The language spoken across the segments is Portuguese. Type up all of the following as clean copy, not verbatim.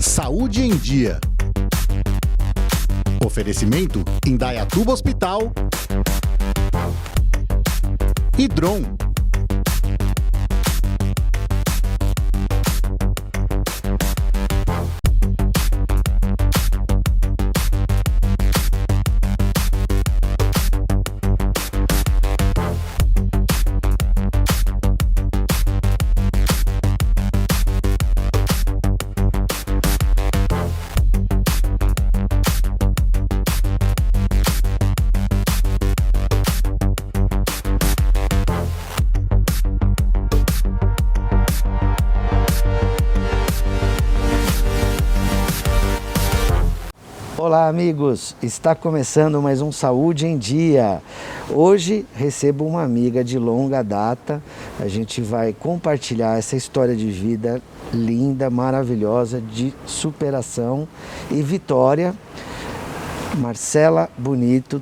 Saúde em Dia. Oferecimento Indaiatuba Hospital e Drom. Olá amigos, está começando mais um Saúde em Dia. Hoje recebo uma amiga de longa data, a gente vai compartilhar essa história de vida linda, maravilhosa, de superação e vitória. Marcela Bonito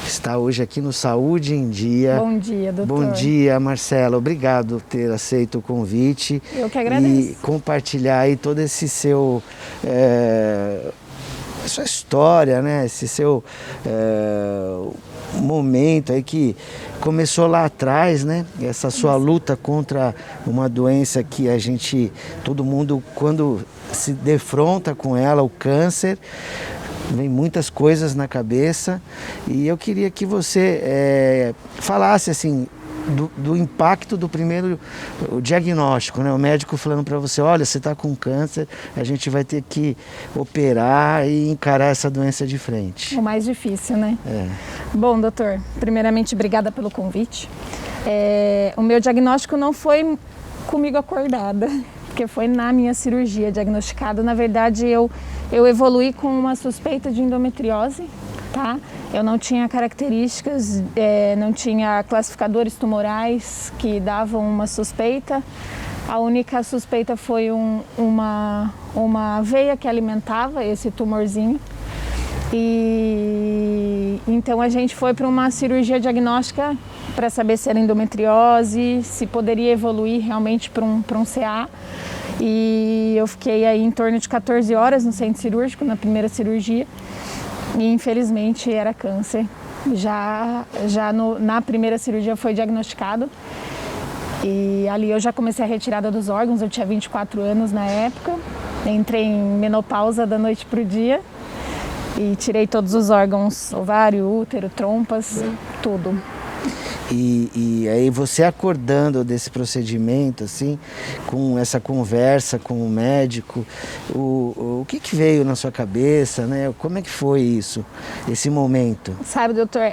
está hoje aqui no Saúde em Dia. Bom dia, doutor. Bom dia, Marcela. Obrigado por ter aceito o convite. Eu que agradeço. E compartilhar aí todo esse seu... sua história, né? Esse seu momento aí que começou lá atrás, né? Essa sua luta contra uma doença que todo mundo, quando se defronta com ela, o câncer, vem muitas coisas na cabeça. E eu queria que você falasse assim do impacto do primeiro diagnóstico, né? O médico falando para você, olha, você está com câncer, a gente vai ter que operar e encarar essa doença de frente. O mais difícil, né? Bom, doutor, primeiramente, obrigada pelo convite. O meu diagnóstico não foi comigo acordada, porque foi na minha cirurgia diagnosticada. Na verdade, eu evoluí com uma suspeita de endometriose, tá? Eu não tinha características, não tinha classificadores tumorais que davam uma suspeita. A única suspeita foi uma veia que alimentava esse tumorzinho. E então a gente foi para uma cirurgia diagnóstica para saber se era endometriose, se poderia evoluir realmente para um CA. E eu fiquei aí em torno de 14 horas no centro cirúrgico, na primeira cirurgia. E infelizmente era câncer. Na primeira cirurgia foi diagnosticado. E ali eu já comecei a retirada dos órgãos, eu tinha 24 anos na época. Entrei em menopausa da noite para o dia. E tirei todos os órgãos, ovário, útero, trompas, tudo. E aí você acordando desse procedimento, assim, com essa conversa com o médico, o que veio na sua cabeça, né? Como é que foi isso, esse momento? Sabe, doutor,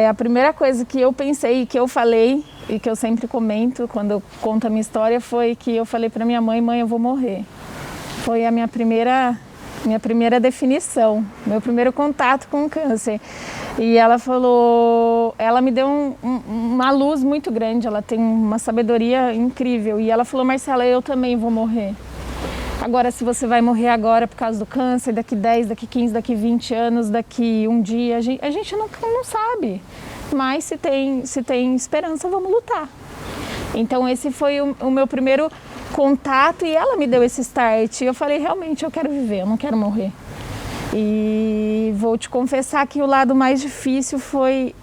a primeira coisa que eu pensei, que eu falei e que eu sempre comento quando eu conto a minha história foi que eu falei para minha mãe, eu vou morrer. Foi a minha primeira definição, meu primeiro contato com o câncer. E ela falou, ela me deu uma luz muito grande, ela tem uma sabedoria incrível. E ela falou, Marcela, eu também vou morrer. Agora, se você vai morrer agora por causa do câncer, daqui 10, daqui 15, daqui 20 anos, daqui um dia, a gente não sabe. Mas se tem esperança, vamos lutar. Então esse foi o meu primeiro contato e ela me deu esse start. E eu falei, realmente, eu quero viver, eu não quero morrer. E vou te confessar que o lado mais difícil foi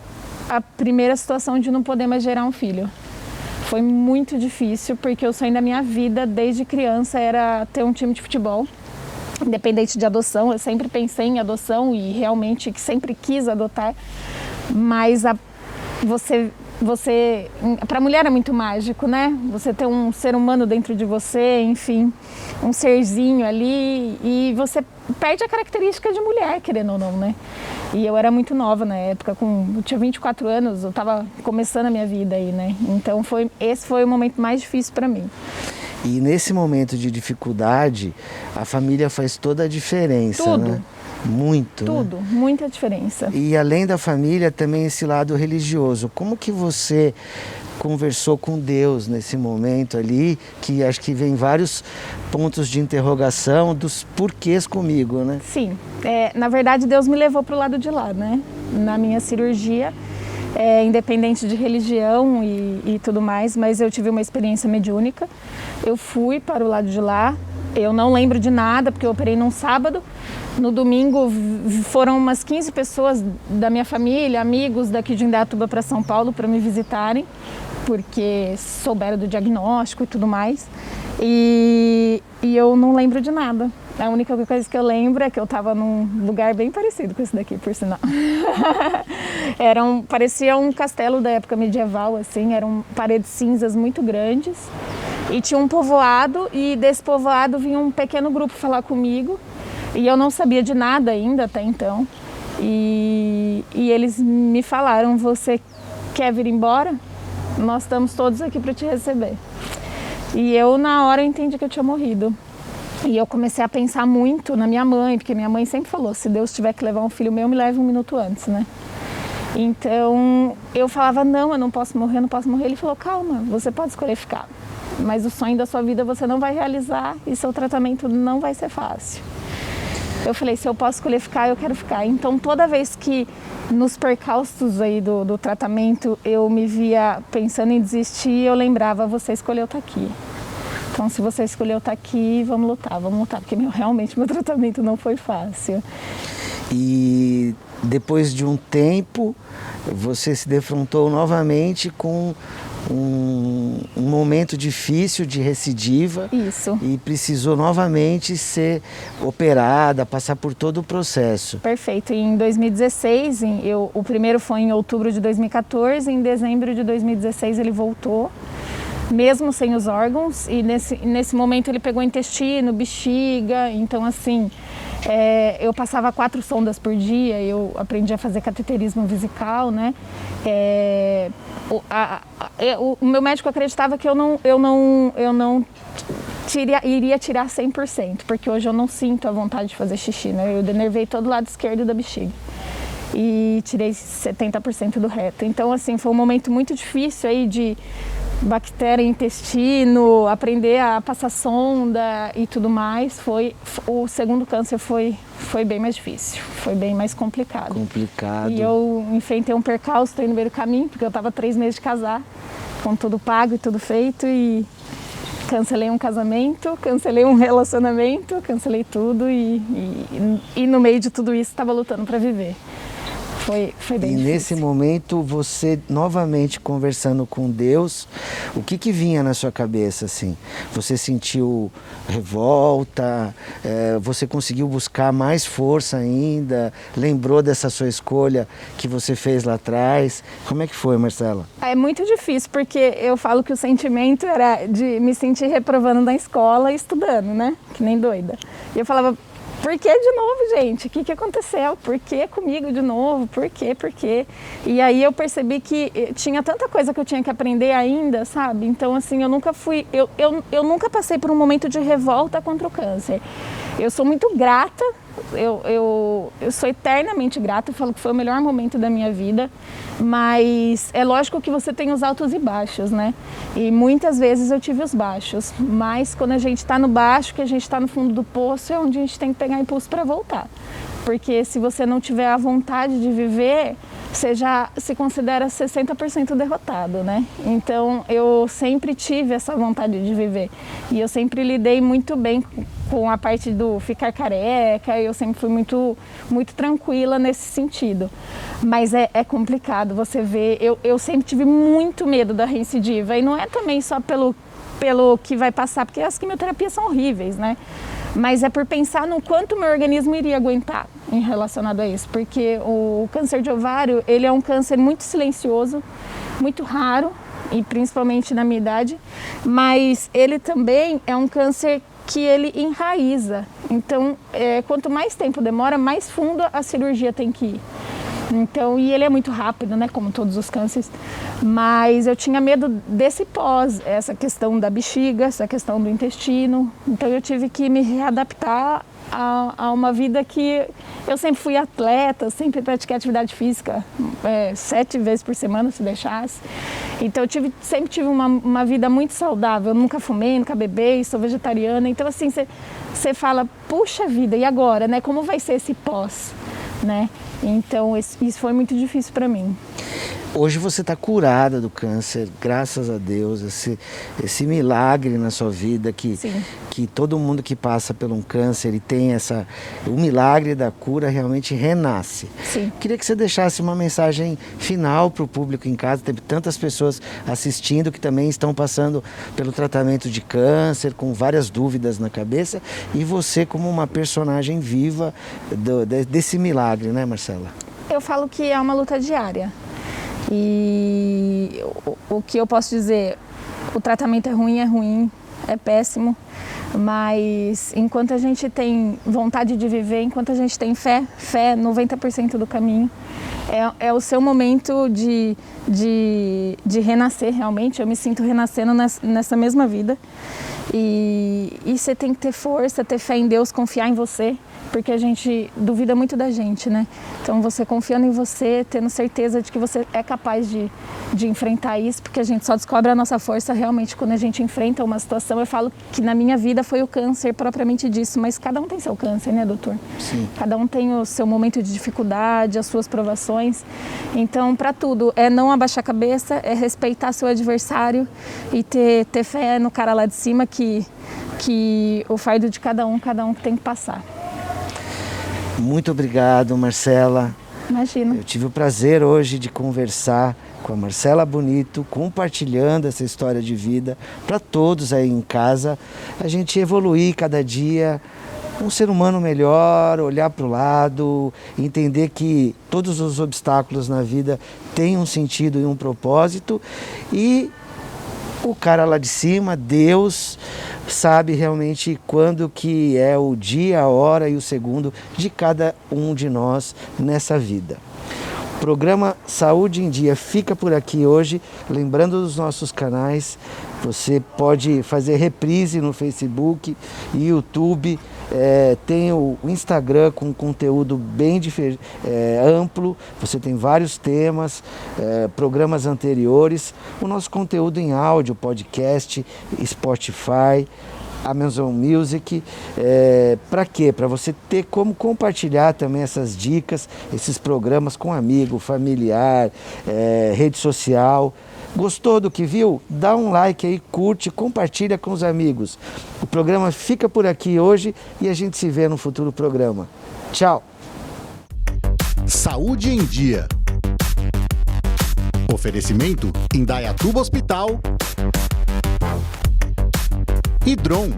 a primeira situação de não poder mais gerar um filho. Foi muito difícil, porque o sonho da minha vida, desde criança, era ter um time de futebol, independente de adoção. Eu sempre pensei em adoção e realmente sempre quis adotar, mas para a mulher é muito mágico, né? Você ter um ser humano dentro de você, enfim, um serzinho ali, e você perde a característica de mulher, querendo ou não, né? E eu era muito nova na época, eu tinha 24 anos, eu estava começando a minha vida aí, né? Então esse foi o momento mais difícil para mim. E nesse momento de dificuldade, a família faz toda a diferença, Tudo. Né? Muito. Tudo, né? Muita diferença. E além da família, também esse lado religioso. Como que você conversou com Deus nesse momento ali, que acho que vem vários pontos de interrogação dos porquês comigo, né? Sim, na verdade Deus me levou para o lado de lá, né? Na minha cirurgia, independente de religião e tudo mais, mas eu tive uma experiência mediúnica. Eu fui para o lado de lá, Eu não lembro de nada, porque eu operei num sábado. No domingo foram umas 15 pessoas da minha família, amigos daqui de Indaiatuba para São Paulo para me visitarem, porque souberam do diagnóstico e tudo mais. E eu não lembro de nada. A única coisa que eu lembro é que eu estava num lugar bem parecido com esse daqui, por sinal. Parecia um castelo da época medieval, assim, eram paredes cinzas muito grandes. E tinha um povoado, e desse povoado vinha um pequeno grupo falar comigo. E eu não sabia de nada ainda até então. E eles me falaram, você quer vir embora? Nós estamos todos aqui para te receber. E eu, na hora, entendi que eu tinha morrido. E eu comecei a pensar muito na minha mãe, porque minha mãe sempre falou, se Deus tiver que levar um filho meu, me leve 1 minuto antes, né? Então, eu falava, não, eu não posso morrer, eu não posso morrer. Ele falou, calma, você pode escolher ficar. Mas o sonho da sua vida você não vai realizar e seu tratamento não vai ser fácil. Eu falei, se eu posso escolher ficar, eu quero ficar. Então, toda vez que nos percalços aí do tratamento eu me via pensando em desistir, eu lembrava, você escolheu estar aqui. Então, se você escolheu estar aqui, vamos lutar, porque realmente meu tratamento não foi fácil. E depois de um tempo, você se defrontou novamente com um momento difícil de recidiva. Isso. E precisou novamente ser operada, passar por todo o processo. Perfeito. Em 2016, o primeiro foi em outubro de 2014, em dezembro de 2016 ele voltou, mesmo sem os órgãos, e nesse momento ele pegou intestino, bexiga, então assim, eu passava 4 sondas por dia, eu aprendi a fazer cateterismo vesical, né? O meu médico acreditava que eu não iria tirar 100%, porque hoje eu não sinto a vontade de fazer xixi, né? Eu denervei todo o lado esquerdo da bexiga e tirei 70% do reto. Então, assim, foi um momento muito difícil aí de bactéria, intestino, aprender a passar sonda e tudo mais. O segundo câncer foi bem mais difícil, foi bem mais complicado. E eu enfrentei um percalço aí no meio do caminho, porque eu estava 3 meses de casar, com tudo pago e tudo feito, e cancelei um casamento, cancelei um relacionamento, cancelei tudo e no meio de tudo isso estava lutando para viver. Foi bem difícil. E nesse momento, você novamente conversando com Deus, o que vinha na sua cabeça, assim? Você sentiu revolta? Você conseguiu buscar mais força ainda? Lembrou dessa sua escolha que você fez lá atrás? Como é que foi, Marcela? É muito difícil, porque eu falo que o sentimento era de me sentir reprovando na escola e estudando, né? Que nem doida. E eu falava, por que de novo, gente? O que aconteceu? Por que comigo de novo? Por quê? E aí eu percebi que tinha tanta coisa que eu tinha que aprender ainda, sabe? Então, assim, eu nunca fui... Eu nunca passei por um momento de revolta contra o câncer. Eu sou muito grata, eu sou eternamente grata, eu falo que foi o melhor momento da minha vida, mas é lógico que você tem os altos e baixos, né? E muitas vezes eu tive os baixos, mas quando a gente está no baixo, que a gente está no fundo do poço, é onde a gente tem que pegar impulso para voltar. Porque se você não tiver a vontade de viver, você já se considera 60% derrotado, né? Então, eu sempre tive essa vontade de viver. E eu sempre lidei muito bem com a parte do ficar careca, eu sempre fui muito, muito tranquila nesse sentido. Mas é complicado você ver, eu sempre tive muito medo da recidiva. E não é também só pelo que vai passar, porque as quimioterapias são horríveis, né? Mas é por pensar no quanto meu organismo iria aguentar em relacionado a isso, porque o câncer de ovário, ele é um câncer muito silencioso, muito raro, e principalmente na minha idade, mas ele também é um câncer que ele enraiza. Então, quanto mais tempo demora, mais fundo a cirurgia tem que ir. Então, e ele é muito rápido, né, como todos os cânceres, mas eu tinha medo desse pós, essa questão da bexiga, essa questão do intestino, então eu tive que me readaptar a uma vida que eu sempre fui atleta, sempre pratiquei atividade física 7 vezes por semana, se deixasse, então eu sempre tive uma vida muito saudável, eu nunca fumei, nunca bebei, sou vegetariana, então assim, você fala, puxa vida, e agora, né, como vai ser esse pós, né? Então, isso foi muito difícil para mim. Hoje você está curada do câncer, graças a Deus, esse milagre na sua vida que todo mundo que passa por um câncer e tem o milagre da cura realmente renasce. Sim. Queria que você deixasse uma mensagem final para o público em casa. Tem tantas pessoas assistindo que também estão passando pelo tratamento de câncer, com várias dúvidas na cabeça, e você como uma personagem viva desse milagre, né, Marcela? Eu falo que é uma luta diária. E o que eu posso dizer, o tratamento é ruim, é péssimo, mas enquanto a gente tem vontade de viver, enquanto a gente tem fé 90% do caminho, é o seu momento de renascer realmente. Eu me sinto renascendo nessa mesma vida. E você tem que ter força, ter fé em Deus, confiar em você, porque a gente duvida muito da gente, né? Então você confiando em você, tendo certeza de que você é capaz de enfrentar isso, porque a gente só descobre a nossa força realmente quando a gente enfrenta uma situação. Eu falo que na minha vida foi o câncer propriamente disso, mas cada um tem seu câncer, né, doutor? Sim. Cada um tem o seu momento de dificuldade, as suas provações. Então, para tudo, é não abaixar a cabeça, é respeitar seu adversário e ter fé no cara lá de cima, que o fardo de cada um que tem que passar. Muito obrigado, Marcela. Imagina. Eu tive o prazer hoje de conversar com a Marcela Bonito, compartilhando essa história de vida para todos aí em casa. A gente evoluir cada dia, um ser humano melhor, olhar para o lado, entender que todos os obstáculos na vida têm um sentido e um propósito, e o cara lá de cima, Deus, sabe realmente quando que é o dia, a hora e o segundo de cada um de nós nessa vida. O programa Saúde em Dia fica por aqui hoje, lembrando dos nossos canais. Você pode fazer reprise no Facebook e YouTube. Tem o Instagram com conteúdo bem amplo. Você tem vários temas, programas anteriores. O nosso conteúdo em áudio, podcast, Spotify, Amazon Music. Para quê? Para você ter como compartilhar também essas dicas, esses programas com amigo, familiar, rede social. Gostou do que viu? Dá um like aí, curte, compartilha com os amigos. O programa fica por aqui hoje e a gente se vê no futuro programa. Tchau! Saúde em Dia. Oferecimento Indaiatuba Hospital e Drom.